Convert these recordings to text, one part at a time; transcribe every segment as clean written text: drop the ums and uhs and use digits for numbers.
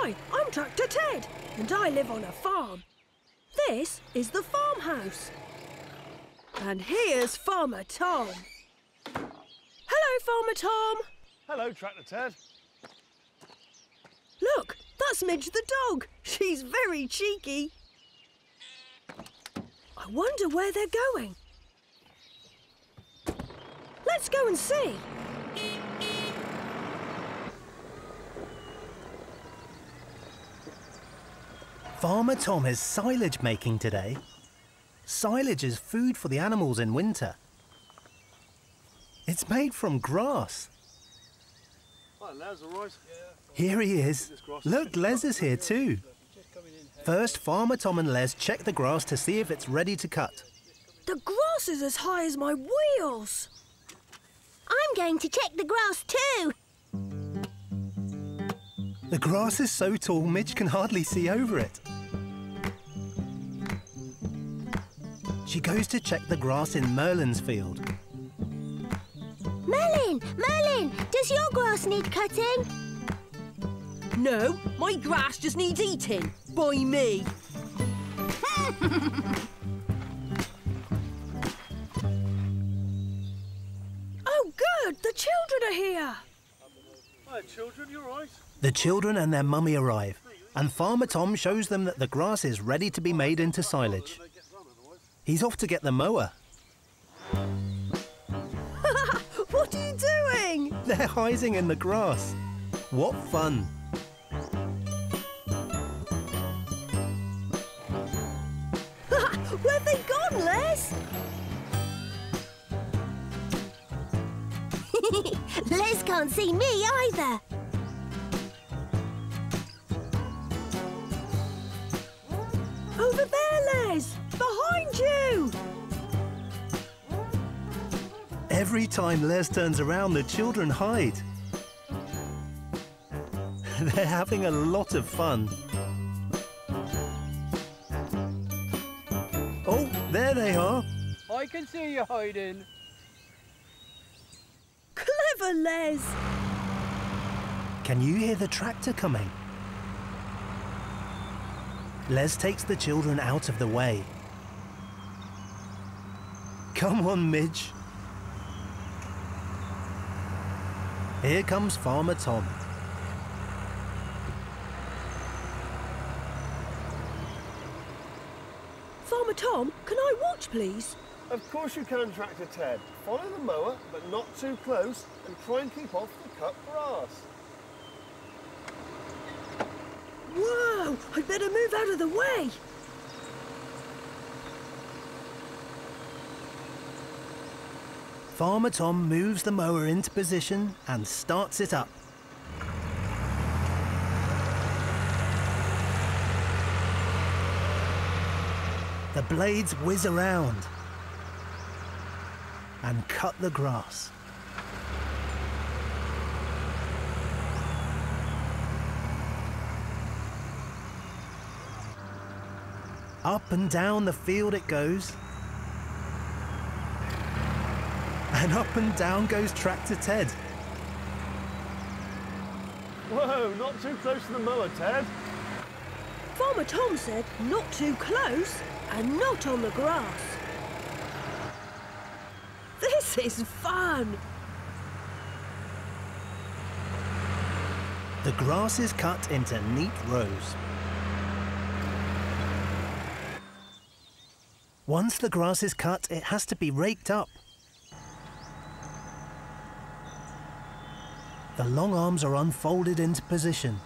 Hi, I'm Tractor Ted, and I live on a farm. This is the farmhouse. And here's Farmer Tom. Hello, Farmer Tom. Hello, Tractor Ted. Look, that's Midge the dog. She's very cheeky. I wonder where they're going. Let's go and see. Farmer Tom is silage making today. Silage is food for the animals in winter. It's made from grass. Hi, Les, all right? Here he is. Look, Les is here too. First, Farmer Tom and Les check the grass to see if it's ready to cut. The grass is as high as my wheels. I'm going to check the grass too. The grass is so tall, Midge can hardly see over it. She goes to check the grass in Merlin's field. Merlin! Merlin! Does your grass need cutting? No, my grass just needs eating. By me. Oh, good! The children are here. Hi, children, you all right? The children and their mummy arrive, and Farmer Tom shows them that the grass is ready to be made into silage. He's off to get the mower. What are you doing? They're hiding in the grass. What fun! Where have they gone, Les? Les can't see me either. Over there, Les! Behind you! Every time Les turns around, the children hide. They're having a lot of fun. Oh, there they are. I can see you hiding. Clever, Les! Can you hear the tractor coming? Les takes the children out of the way. Come on, Midge. Here comes Farmer Tom. Farmer Tom, can I watch, please? Of course you can, Tractor Ted. Follow the mower, but not too close, and try and keep off the cut grass. Whoa! I'd better move out of the way. Farmer Tom moves the mower into position and starts it up. The blades whiz around and cut the grass. Up and down the field it goes. And up and down goes Tractor Ted. Whoa, not too close to the mower, Ted. Farmer Tom said not too close and not on the grass. This is fun. The grass is cut into neat rows. Once the grass is cut, it has to be raked up. The long arms are unfolded into position.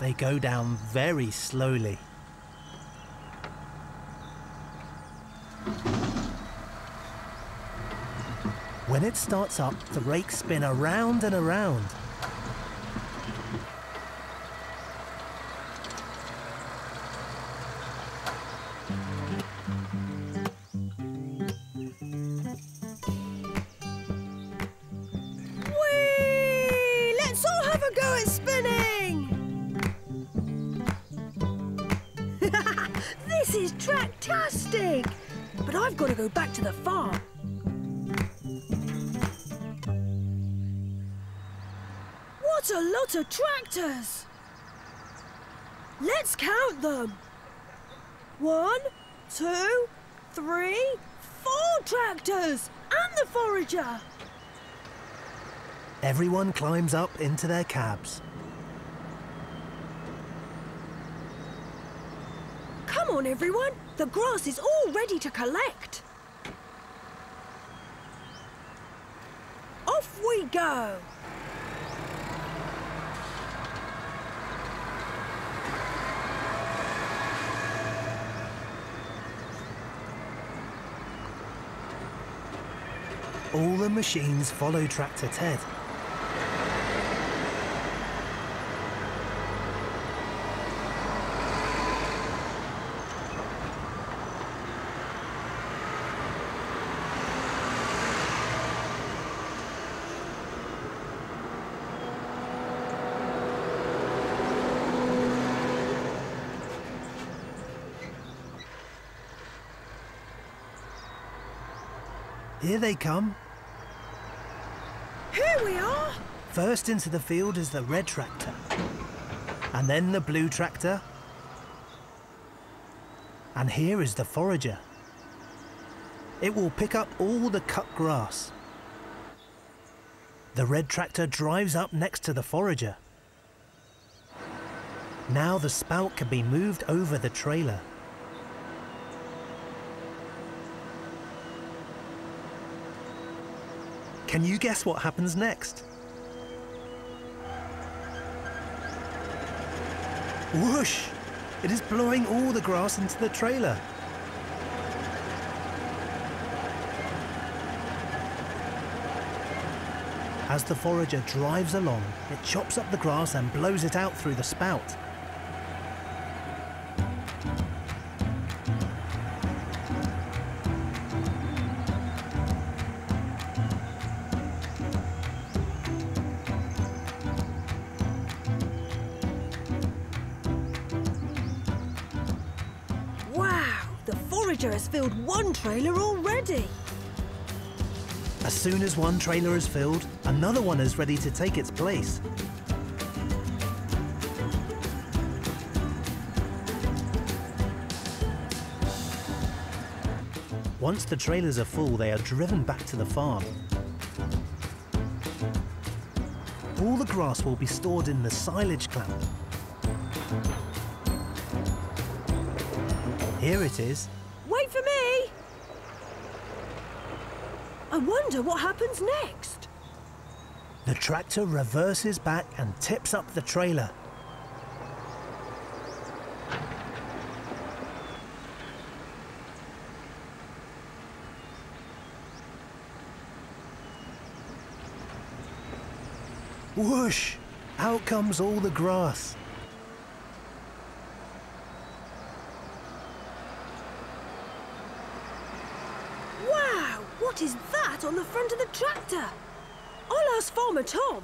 They go down very slowly. When it starts up, the rakes spin around and around. Whee! Let's all have a go at spinning! This is tracktastic! But I've got to go back to the farm. What a lot of tractors! Let's count them. 1, 2, 3, 4 tractors! And the forager! Everyone climbs up into their cabs. Come on, everyone. The grass is all ready to collect. Off we go. All the machines follow Tractor Ted. Here they come. Here we are. First into the field is the red tractor, and then the blue tractor, and here is the forager. It will pick up all the cut grass. The red tractor drives up next to the forager. Now the spout can be moved over the trailer. Can you guess what happens next? Whoosh! It is blowing all the grass into the trailer. As the forager drives along, it chops up the grass and blows it out through the spout. Has filled one trailer already. As soon as one trailer is filled, another one is ready to take its place. Once the trailers are full, they are driven back to the farm. All the grass will be stored in the silage clamp. Here it is. Wait for me! I wonder what happens next. The tractor reverses back and tips up the trailer. Whoosh! Out comes all the grass. What is that on the front of the tractor? I'll ask Farmer Tom.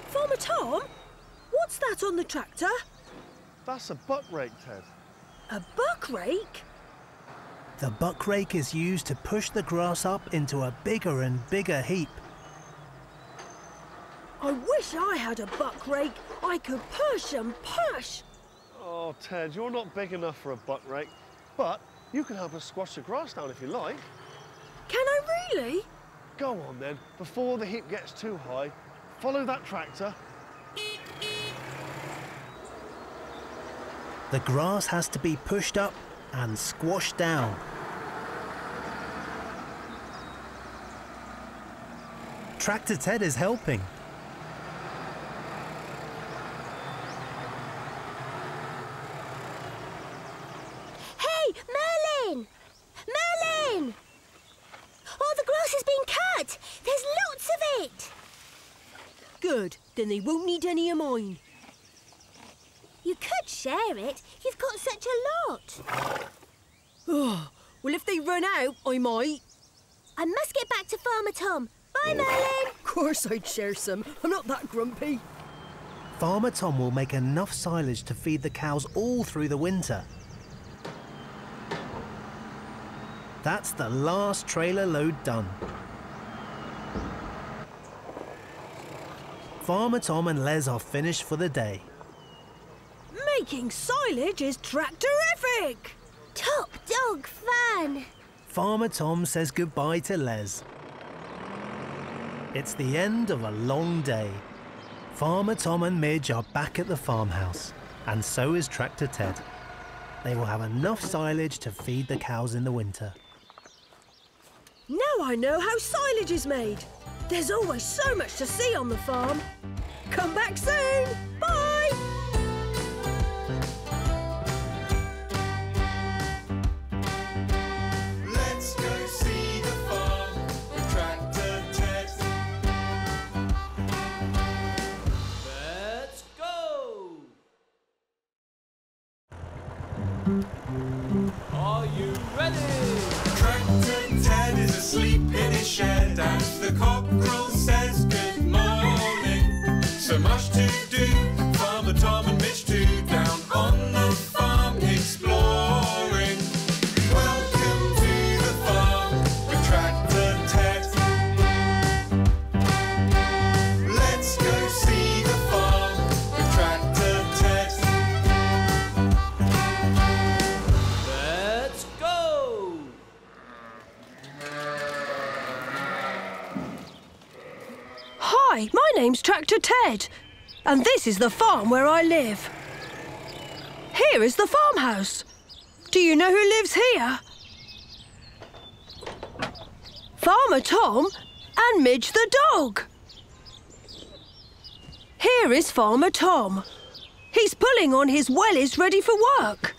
Farmer Tom, what's that on the tractor? That's a buck rake, Ted. A buck rake? The buck rake is used to push the grass up into a bigger and bigger heap. I wish I had a buck rake. I could push and push. Oh, Ted, you're not big enough for a buck rake. But you can help us squash the grass down if you like. Can I really? Go on then, before the heap gets too high. Follow that tractor. The grass has to be pushed up and squashed down. Tractor Ted is helping. Merlin! Merlin! Oh, the grass has been cut! There's lots of it! Good, then they won't need any of mine. You could share it. You've got such a lot. Oh, well, if they run out, I might. I must get back to Farmer Tom. Bye, Merlin! Of course I'd share some. I'm not that grumpy. Farmer Tom will make enough silage to feed the cows all through the winter. That's the last trailer load done. Farmer Tom and Les are finished for the day. Making silage is tractorific! Top dog fun! Farmer Tom says goodbye to Les. It's the end of a long day. Farmer Tom and Midge are back at the farmhouse, and so is Tractor Ted. They will have enough silage to feed the cows in the winter. Now I know how silage is made. There's always so much to see on the farm. Come back soon! Bye! Let's go see the farm with Tractor Ted. Let's go! Are you ready? Tractor Ted is asleep in his shed as the cockerel says good morning. So much to do, Farmer Tom and Midge too, down on the farm exploring. Welcome to the farm with Tractor Ted. Let's go see the farm with Tractor Ted. Let's go! Hi, my name's Tractor Ted, and this is the farm where I live. Here is the farmhouse. Do you know who lives here? Farmer Tom and Midge the dog. Here is Farmer Tom. He's pulling on his wellies ready for work.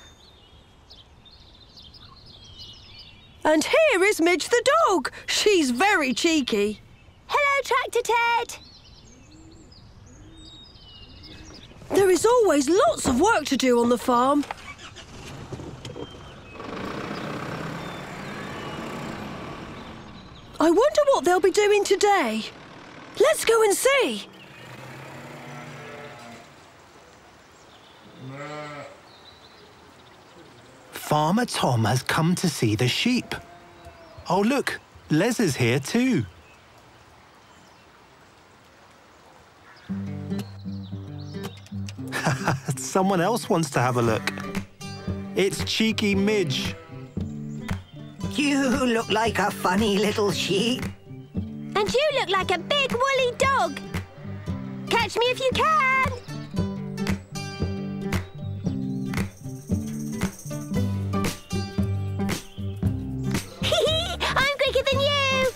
And here is Midge the dog. She's very cheeky. Hello, Tractor Ted! There is always lots of work to do on the farm. I wonder what they'll be doing today. Let's go and see. Farmer Tom has come to see the sheep. Oh, look, Les is here too. Someone else wants to have a look. It's cheeky Midge. You look like a funny little sheep. And you look like a big woolly dog. Catch me if you can. I'm quicker than you.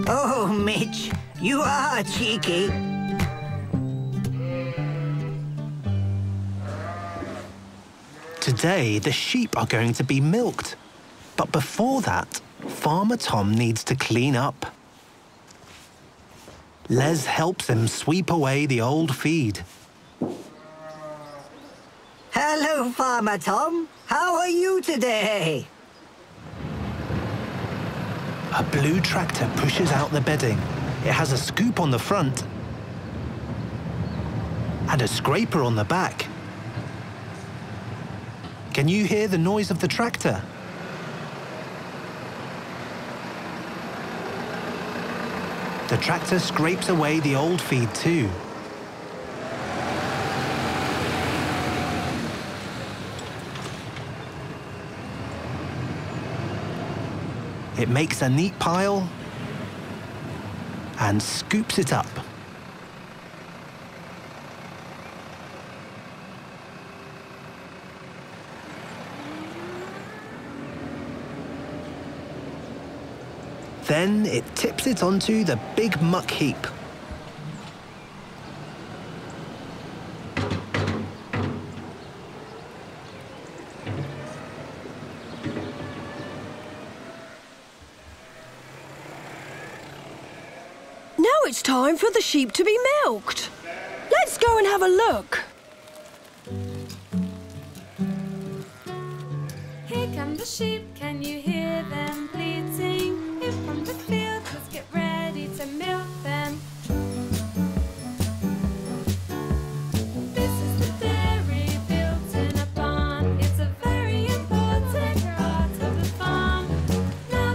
Oh, Midge, you are cheeky. Today, the sheep are going to be milked. But before that, Farmer Tom needs to clean up. Les helps him sweep away the old feed. Hello, Farmer Tom. How are you today? A blue tractor pushes out the bedding. It has a scoop on the front and a scraper on the back. Can you hear the noise of the tractor? The tractor scrapes away the old feed too. It makes a neat pile and scoops it up. Then it tips it onto the big muck heap. Now it's time for the sheep to be milked. Let's go and have a look. Here come the sheep, can you hear them bleating? Here from the field, let's get ready to milk them. This is the dairy built in a barn. It's a very important part of the farm. Now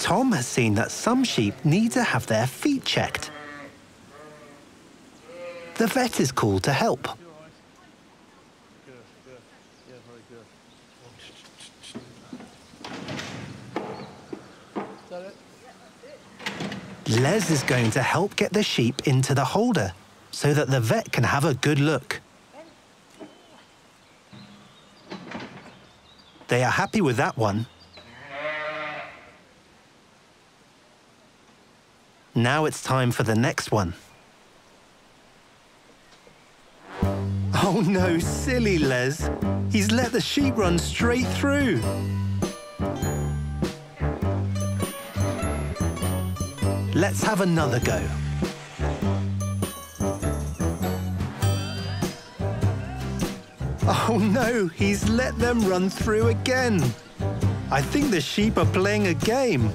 Tom has seen that some sheep need to have their feet checked. The vet is called to help. Les is going to help get the sheep into the holder so that the vet can have a good look. They are happy with that one. Now it's time for the next one. Oh no, silly Les. He's let the sheep run straight through. Let's have another go. Oh no, he's let them run through again. I think the sheep are playing a game.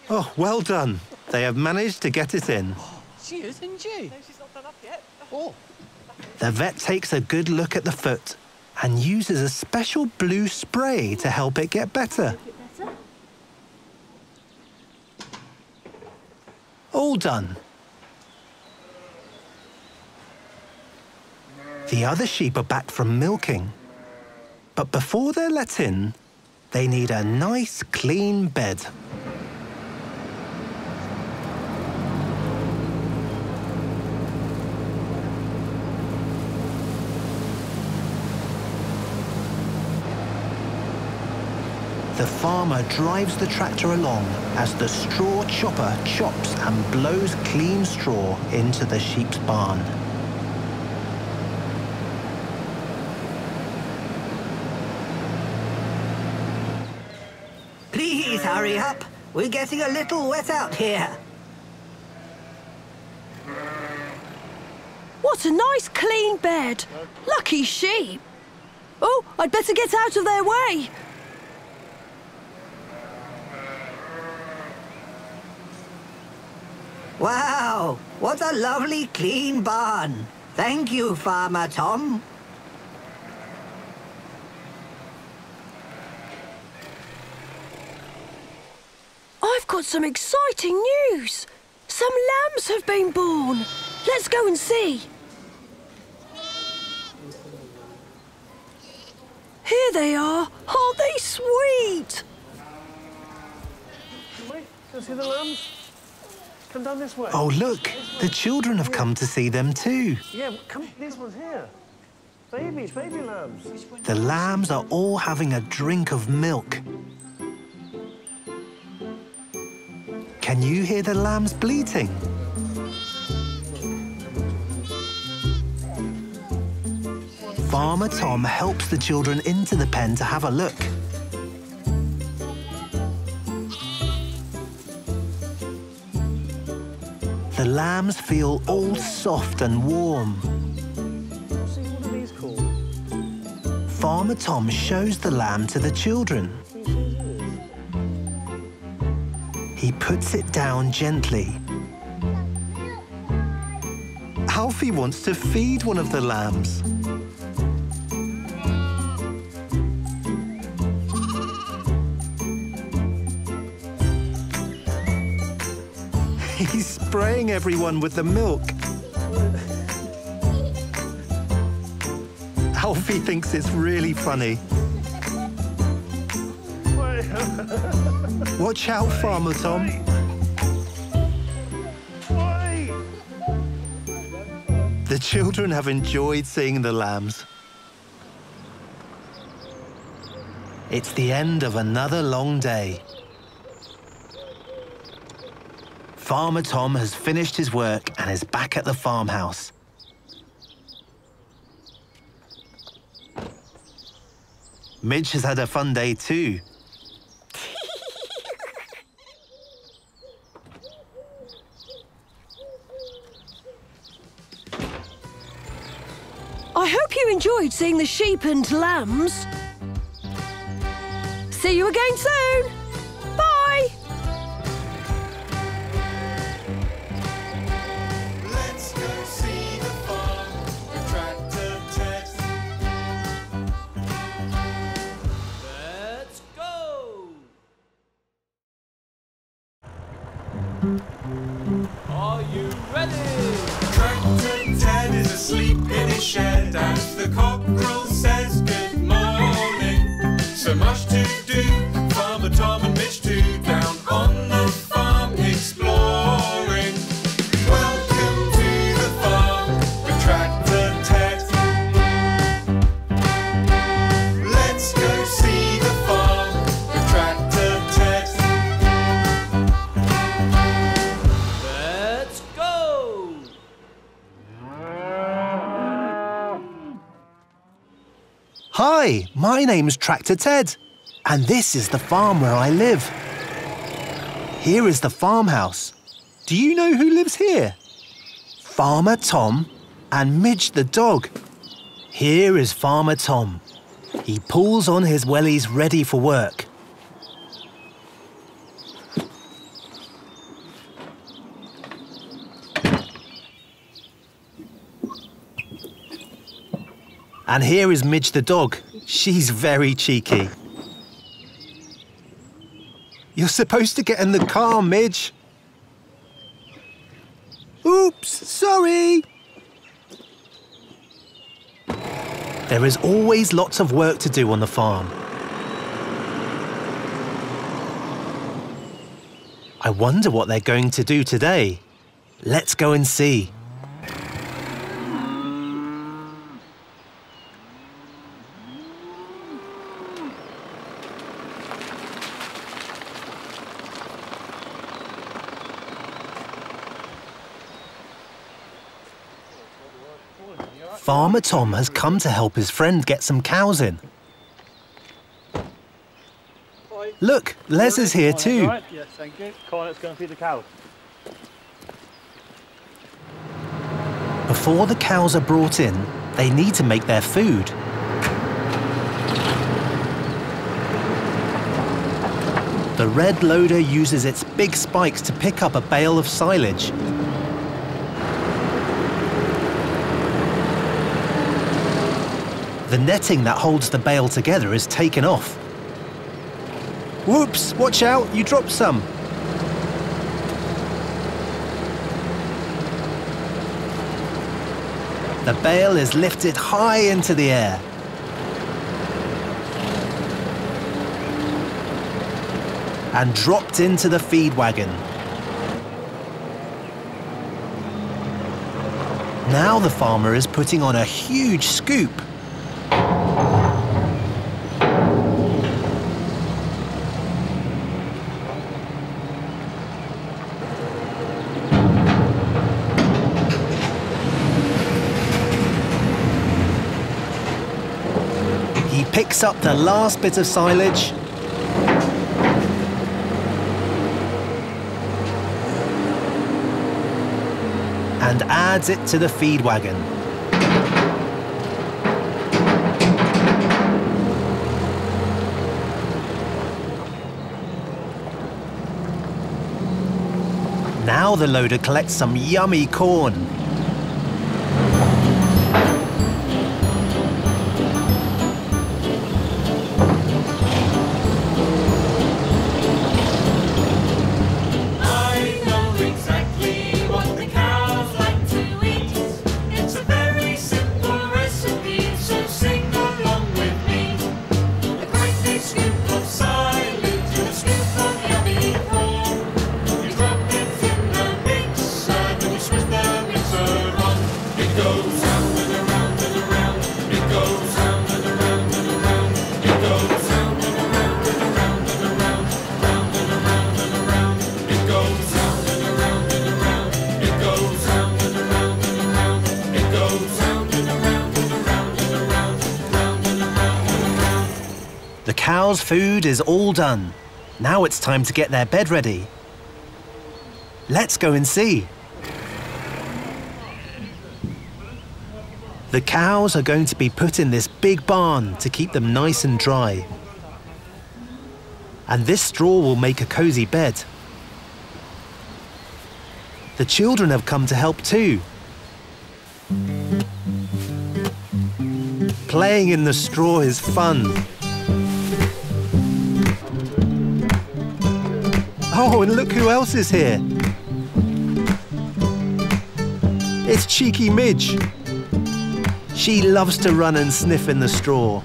Oh, well done. They have managed to get it in. She is, isn't she? No, she's not done up yet. Oh. The vet takes a good look at the foot and uses a special blue spray to help it get better. All done. The other sheep are back from milking. But before they're let in, they need a nice clean bed. The farmer drives the tractor along as the straw chopper chops and blows clean straw into the sheep's barn. Please hurry up. We're getting a little wet out here. What a nice clean bed. Lucky sheep. Oh, I'd better get out of their way. Wow, what a lovely clean barn. Thank you, Farmer Tom. I've got some exciting news. Some lambs have been born. Let's go and see. Here they are. Aren't they sweet? Wait, can I see the lambs? Come down this way. Oh, look, the children have come to see them too. Yeah, come, these ones here. Babies, baby lambs. The lambs are all having a drink of milk. Can you hear the lambs bleating? Farmer Tom helps the children into the pen to have a look. The lambs feel all soft and warm. See, what are these called? Farmer Tom shows the lamb to the children. He puts it down gently. Alfie wants to feed one of the lambs. He's spraying everyone with the milk. Alfie thinks it's really funny. Watch out, Farmer Tom. The children have enjoyed seeing the lambs. It's the end of another long day. Farmer Tom has finished his work and is back at the farmhouse. Midge has had a fun day too. I hope you enjoyed seeing the sheep and lambs. See you again soon. Bye. Let's go see the farm with Tractor Ted. Are you ready? Tractor Ted is asleep in his shed as the cockerel says good morning. So much to do, Farmer Tom and Midge too, down on the farm exploring. Welcome to the farm with Tractor Ted. Let's go see the farm with Tractor Ted. Let's go! Hi, my name's Tractor Ted, and this is the farm where I live. Here is the farmhouse. Do you know who lives here? Farmer Tom and Midge the dog. Here is Farmer Tom. He pulls on his wellies ready for work. And here is Midge the dog. She's very cheeky. You're supposed to get in the car, Midge. Oops, sorry. There is always lots of work to do on the farm. I wonder what they're going to do today. Let's go and see. Farmer Tom has come to help his friend get some cows in. Look, Les is here too. Right. Yes, thank you. Cornet's going to feed the cows. Before the cows are brought in, they need to make their food. The red loader uses its big spikes to pick up a bale of silage. The netting that holds the bale together is taken off. Whoops, watch out, you dropped some. The bale is lifted high into the air. And dropped into the feed wagon. Now the farmer is putting on a huge scoop. He picks up the last bit of silage and adds it to the feed wagon. Now the loader collects some yummy corn. The cows' food is all done. Now it's time to get their bed ready. Let's go and see. The cows are going to be put in this big barn to keep them nice and dry. And this straw will make a cozy bed. The children have come to help too. Playing in the straw is fun. Oh, and look who else is here. It's cheeky Midge. She loves to run and sniff in the straw.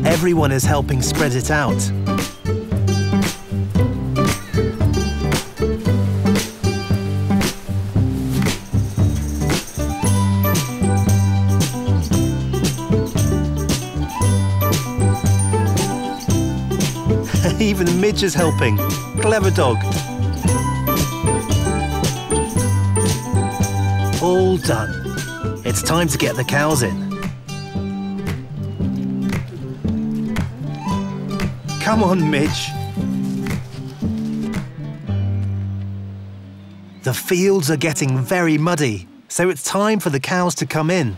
Everyone is helping spread it out. Even Midge is helping. Clever dog. All done. It's time to get the cows in. Come on, Midge. The fields are getting very muddy, so it's time for the cows to come in.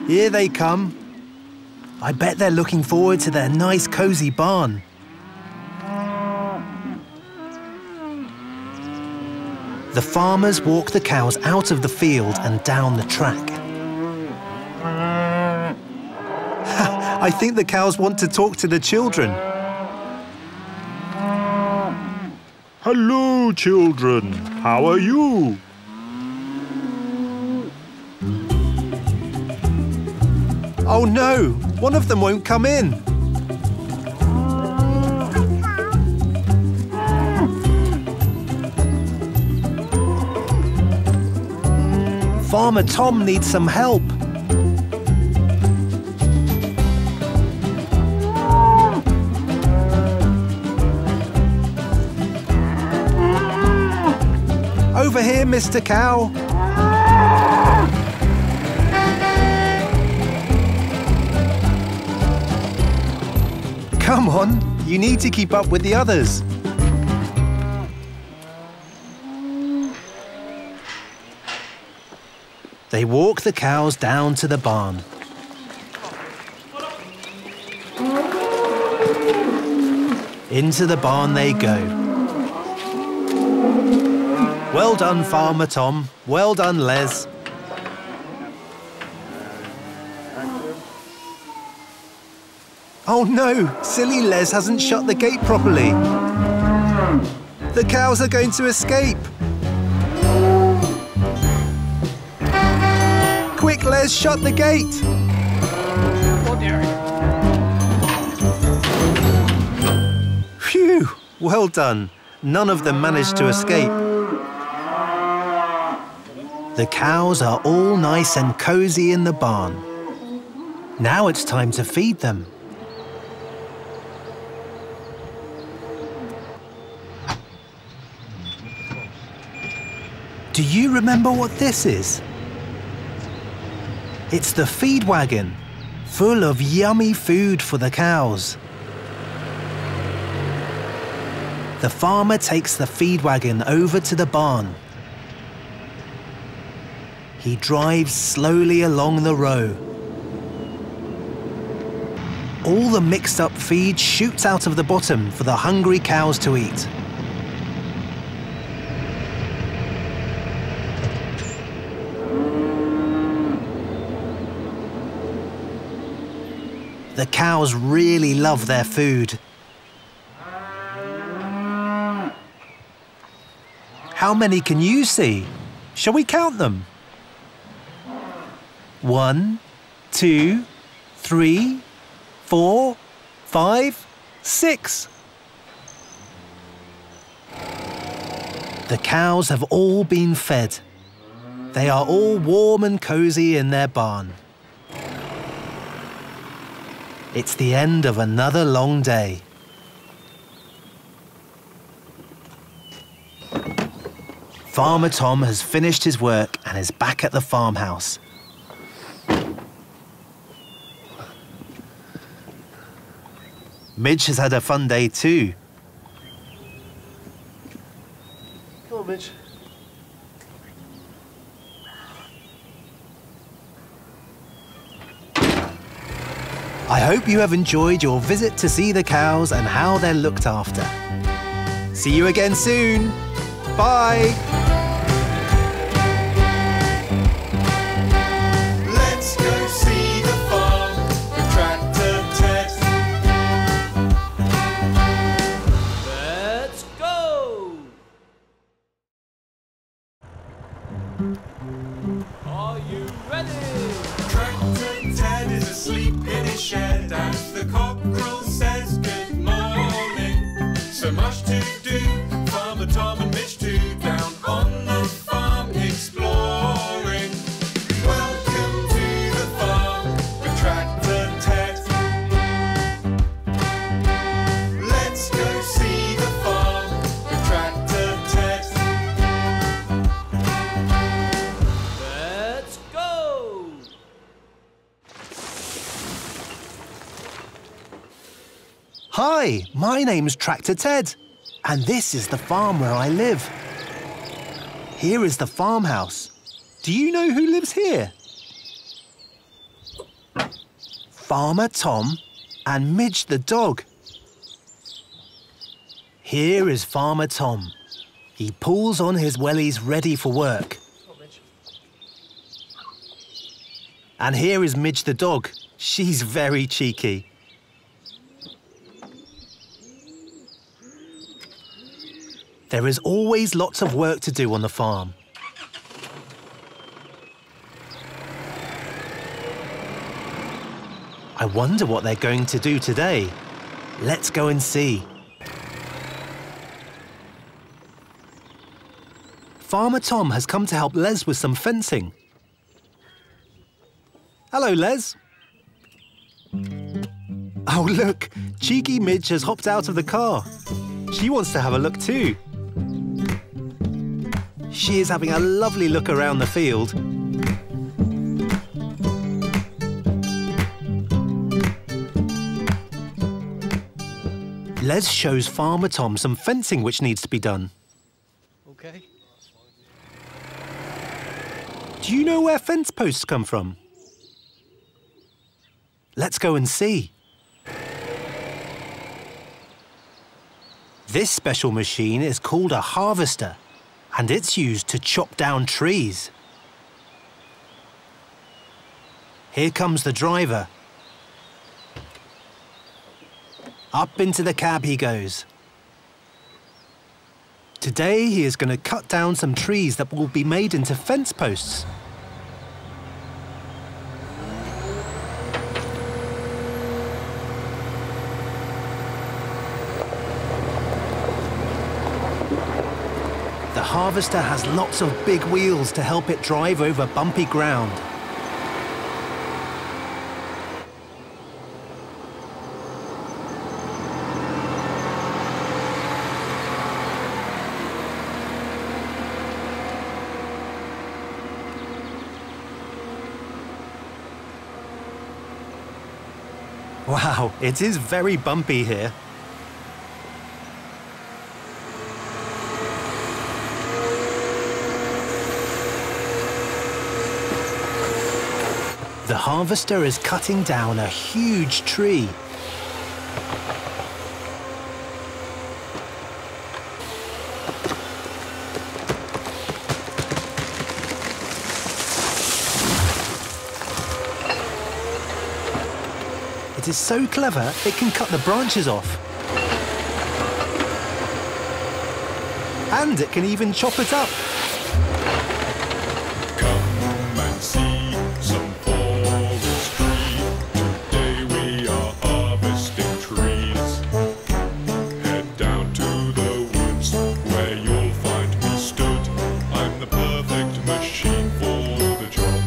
Here they come. I bet they're looking forward to their nice, cosy barn. The farmers walk the cows out of the field and down the track. I think the cows want to talk to the children. Hello, children. How are you? Oh no, one of them won't come in. Farmer Tom needs some help. Over here, Mr. Cow. Come on, you need to keep up with the others. They walk the cows down to the barn. Into the barn they go. Well done, Farmer Tom. Well done, Les. Oh no, silly Les hasn't shut the gate properly. The cows are going to escape. Quick, Les, shut the gate. Phew, well done. None of them managed to escape. The cows are all nice and cozy in the barn. Now it's time to feed them. Do you remember what this is? It's the feed wagon, full of yummy food for the cows. The farmer takes the feed wagon over to the barn. He drives slowly along the row. All the mixed up feed shoots out of the bottom for the hungry cows to eat. The cows really love their food. How many can you see? Shall we count them? 1, 2, 3, 4, 5, 6. The cows have all been fed. They are all warm and cozy in their barn. It's the end of another long day. Farmer Tom has finished his work and is back at the farmhouse. Midge has had a fun day too. Come on, Midge. I hope you have enjoyed your visit to see the cows and how they're looked after. See you again soon. Bye. Let's go see the farm So much to do, Farmer Tom and Midge too, down on the farm exploring. Welcome to the farm with Tractor Ted. Let's go see the farm with Tractor Ted. Let's go! Hi, my name's Tractor Ted, and this is the farm where I live. Here is the farmhouse. Do you know who lives here? Farmer Tom and Midge the dog. Here is Farmer Tom. He pulls on his wellies ready for work. And here is Midge the dog. She's very cheeky. There is always lots of work to do on the farm. I wonder what they're going to do today. Let's go and see. Farmer Tom has come to help Les with some fencing. Hello, Les. Oh, look, cheeky Midge has hopped out of the car. She wants to have a look too. She is having a lovely look around the field. Les shows Farmer Tom some fencing which needs to be done. Okay. Do you know where fence posts come from? Let's go and see. This special machine is called a harvester, and it's used to chop down trees. Here comes the driver. Up into the cab he goes. Today he is going to cut down some trees that will be made into fence posts. The harvester has lots of big wheels to help it drive over bumpy ground. Wow, it is very bumpy here. The harvester is cutting down a huge tree. It is so clever, it can cut the branches off. And it can even chop it up. Come and see some forestry. Today we are harvesting trees. Head down to the woods where you'll find me stood. I'm the perfect machine for the job.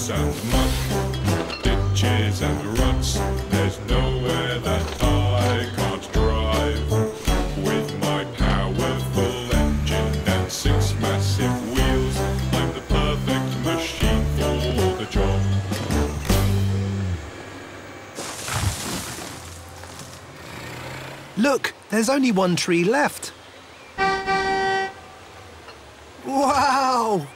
And mud, ditches and ruts. There's nowhere that I can't drive. With my powerful engine and 6 massive wheels, I'm the perfect machine for the job. Look, there's only one tree left. Wow!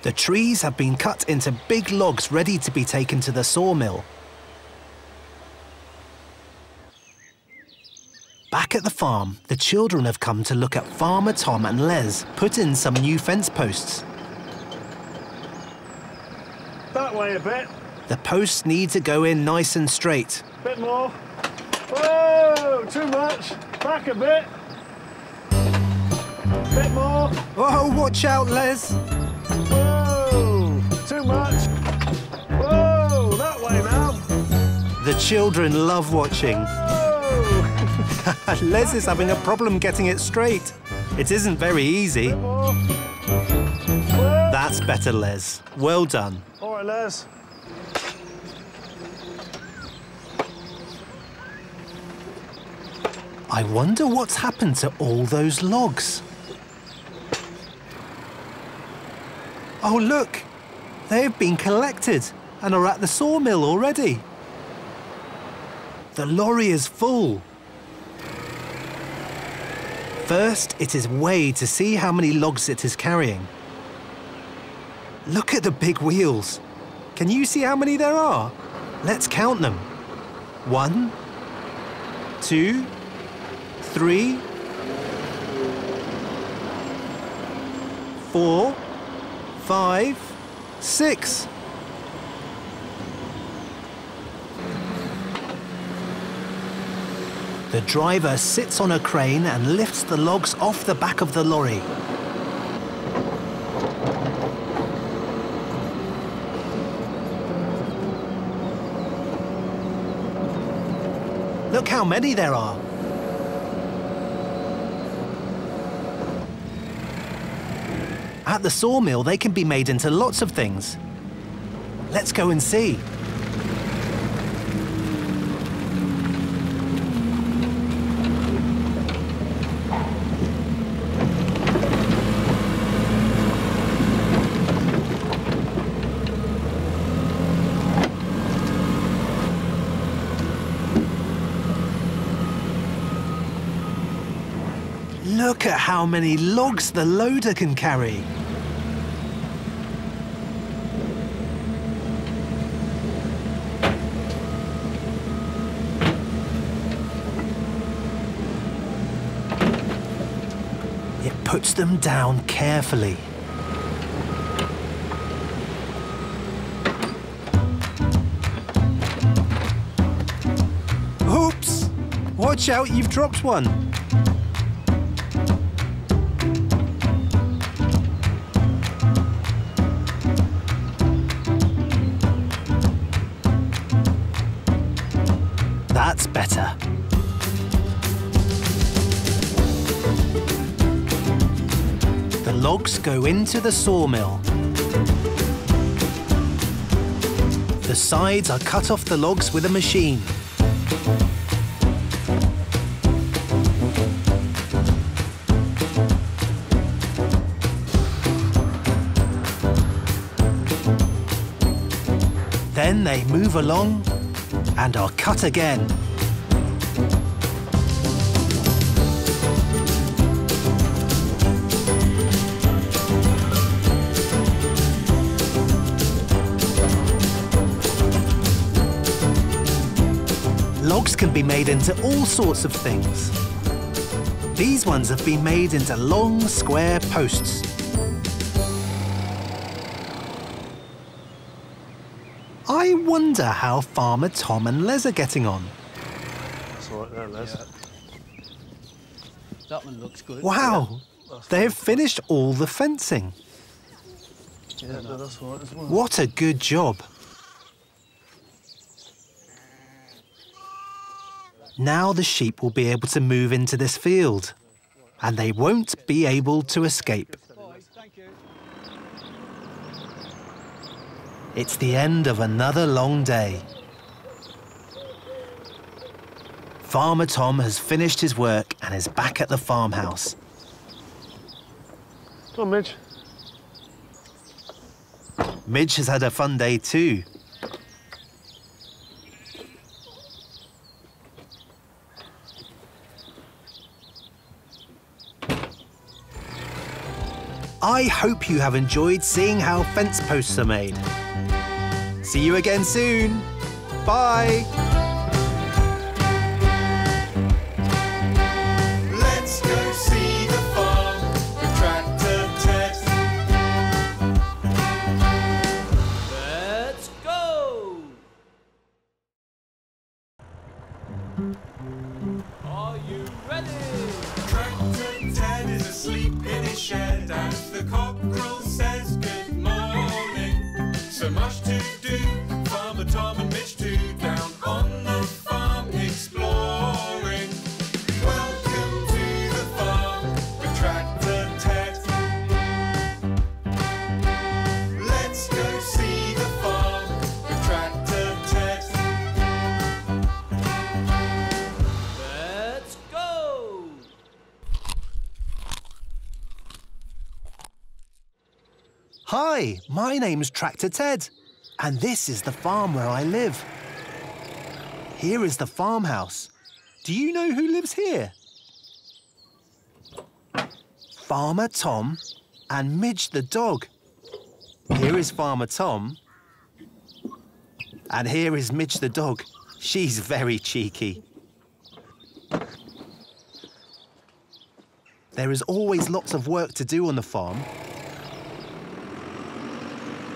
The trees have been cut into big logs ready to be taken to the sawmill. Back at the farm, the children have come to look at Farmer Tom and Les put in some new fence posts. That way a bit. The posts need to go in nice and straight. Bit more. Whoa, too much. Back a bit. Bit more. Oh, watch out, Les. Whoa, too much. Whoa, that way now. The children love watching. Whoa. Les is having a problem getting it straight. It isn't very easy. Bit more. Whoa. That's better, Les. Well done. All right, Les. I wonder what's happened to all those logs. Oh, look! They've been collected and are at the sawmill already. The lorry is full. First, it is weighed to see how many logs it is carrying. Look at the big wheels. Can you see how many there are? Let's count them. 1, 2, 3, 4, 5, 6. The driver sits on a crane and lifts the logs off the back of the lorry. Look how many there are. At the sawmill, they can be made into lots of things. Let's go and see. Look at how many logs the loader can carry. It puts them down carefully. Oops! Watch out, you've dropped one. That's better. The logs go into the sawmill. The sides are cut off the logs with a machine. Then they move along and are cut again. Logs can be made into all sorts of things. These ones have been made into long, square posts. I wonder how Farmer Tom and Les are getting on. That's all right there, Les. Yeah. That one looks good. Wow, they have finished all the fencing. Yeah, no, that's all right as well. What a good job. Now the sheep will be able to move into this field, and they won't be able to escape. Thank you. It's the end of another long day. Farmer Tom has finished his work and is back at the farmhouse. Come on, Midge. Midge has had a fun day too. I hope you have enjoyed seeing how fence posts are made. See you again soon. Bye. Let's go see the farm with Tractor Ted. Let's go! Are you ready? Tractor Ted is asleep in his shed as the cockerel says good morning. So much to do, Farmer Tom and Midge too, down on the farm exploring. Welcome to the farm with Tractor Ted. Let's go see the farm with Tractor Ted. Let's go! Hi, my name's Tractor Ted, and this is the farm where I live. Here is the farmhouse. Do you know who lives here? Farmer Tom and Midge the dog. Here is Farmer Tom. And here is Midge the dog. She's very cheeky. There is always lots of work to do on the farm.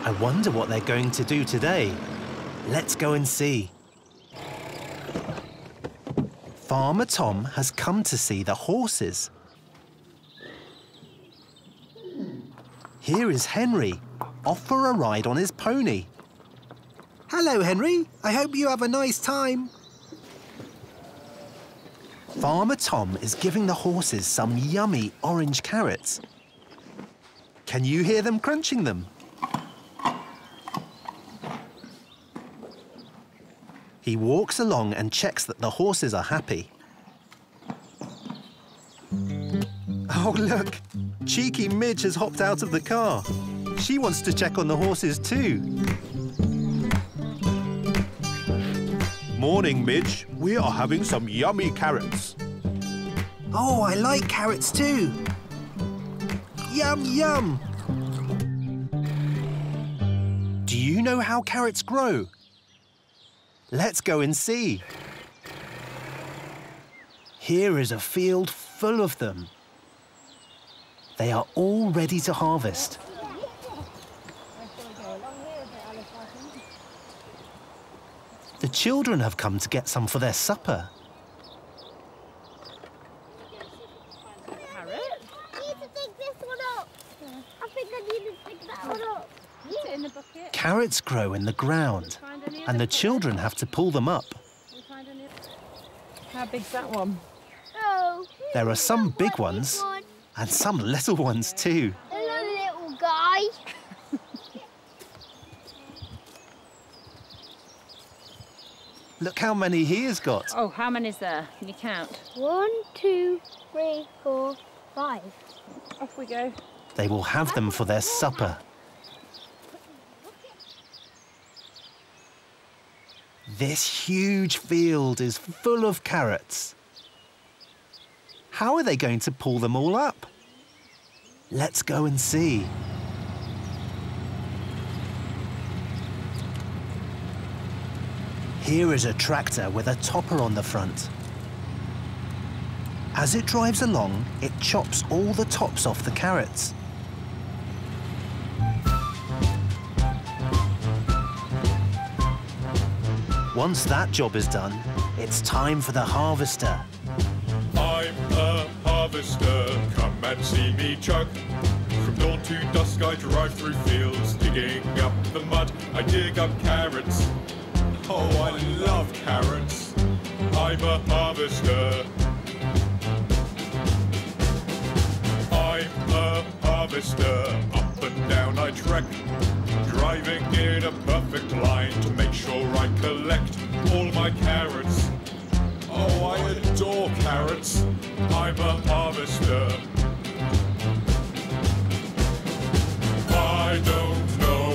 I wonder what they're going to do today. Let's go and see. Farmer Tom has come to see the horses. Here is Henry, off for a ride on his pony. Hello, Henry. I hope you have a nice time. Farmer Tom is giving the horses some yummy orange carrots. Can you hear them crunching them? He walks along and checks that the horses are happy. Oh, look! Cheeky Midge has hopped out of the car. She wants to check on the horses too. Morning, Midge. We are having some yummy carrots. Oh, I like carrots too. Yum, yum. Do you know how carrots grow? Let's go and see. Here is a field full of them. They are all ready to harvest. The children have come to get some for their supper. Carrot? I need to pick this one up. I think I need to pick that one up. Is it in the bucket? Carrots grow in the ground, and the children have to pull them up. How big's that one? Oh. There are some big ones and some little ones too. Hello, little guy. Look how many he has got. Oh, how many is there? Can you count? 1, 2, 3, 4, 5. Off we go. They will have them for their supper. This huge field is full of carrots. How are they going to pull them all up? Let's go and see. Here is a tractor with a topper on the front. As it drives along, it chops all the tops off the carrots. Once that job is done, it's time for the harvester. I'm a harvester, come and see me chug. From dawn to dusk I drive through fields, digging up the mud. I dig up carrots. Oh, I love carrots. I'm a harvester. I'm a harvester. Up and down I trek, driving in a perfect line to make sure I collect all my carrots. Oh, I adore carrots. I'm a harvester. I don't know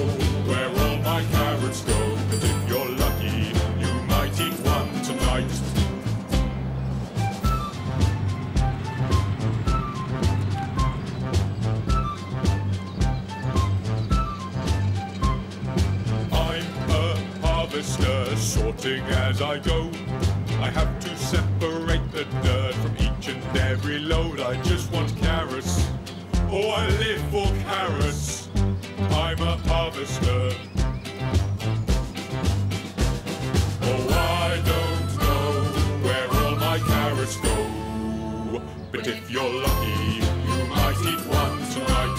where all my carrots go, but if you're lucky, you might eat one tonight. I'm a harvester, sorting as I go. I have to separate the dirt from each and every load. I just want carrots. Oh, I live for carrots. I'm a harvester. Oh, I don't know where but if you're lucky, you might eat one tonight.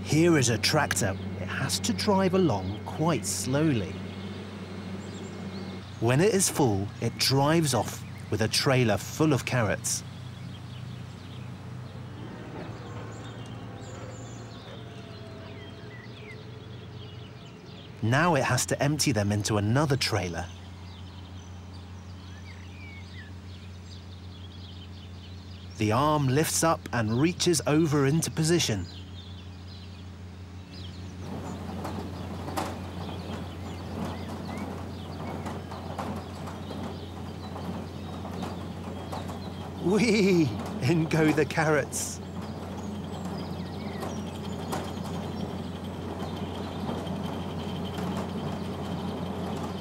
Here is a tractor. It has to drive along quite slowly. When it is full, it drives off with a trailer full of carrots. Now it has to empty them into another trailer. The arm lifts up and reaches over into position. Whee! In go the carrots.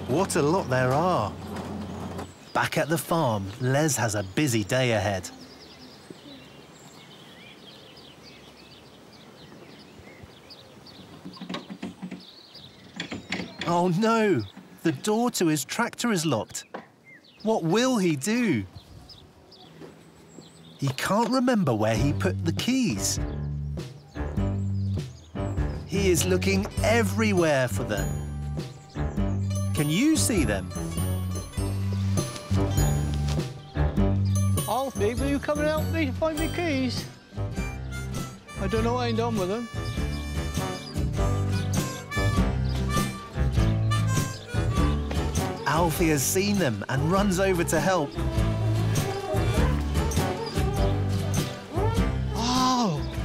What a lot there are. Back at the farm, Les has a busy day ahead. Oh no! The door to his tractor is locked. What will he do? He can't remember where he put the keys. He is looking everywhere for them. Can you see them? Alfie, will you come and help me to find my keys? I don't know what I done with them. Alfie has seen them and runs over to help.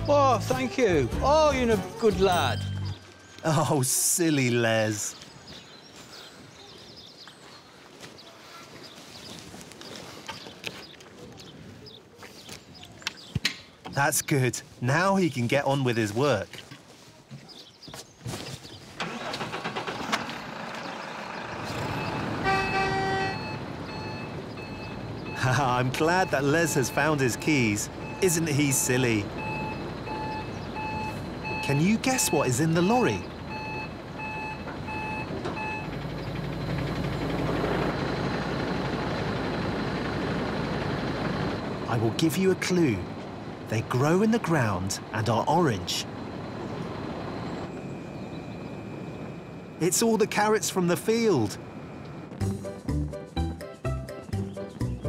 Oh, thank you. Oh, you're a good lad. Oh, silly Les. That's good. Now he can get on with his work. I'm glad that Les has found his keys. Isn't he silly? Can you guess what is in the lorry? I will give you a clue. They grow in the ground and are orange. It's all the carrots from the field.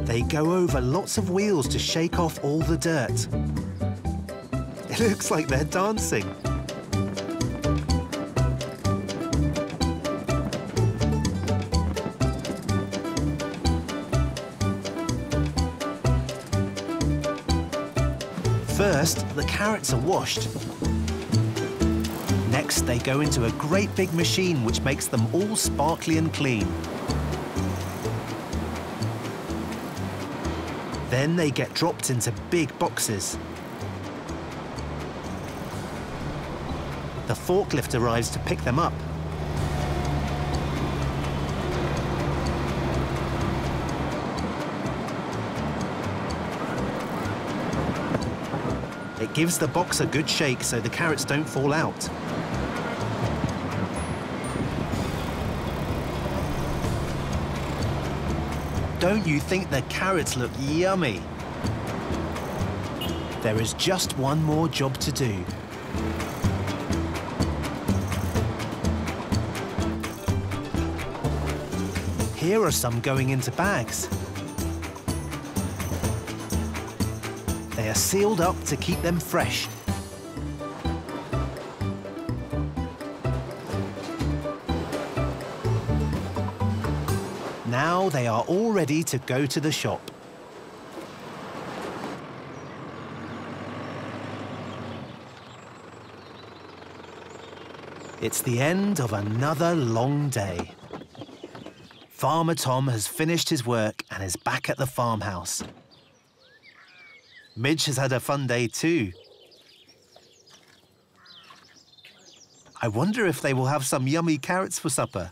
They go over lots of wheels to shake off all the dirt. It looks like they're dancing. First, the carrots are washed. Next, they go into a great big machine which makes them all sparkly and clean. Then they get dropped into big boxes. The forklift arrives to pick them up. It gives the box a good shake so the carrots don't fall out. Don't you think the carrots look yummy? There is just one more job to do. Here are some going into bags. They are sealed up to keep them fresh. Now they are all ready to go to the shop. It's the end of another long day. Farmer Tom has finished his work and is back at the farmhouse. Midge has had a fun day too. I wonder if they will have some yummy carrots for supper.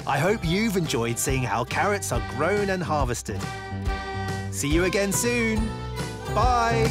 I hope you've enjoyed seeing how carrots are grown and harvested. See you again soon. Bye.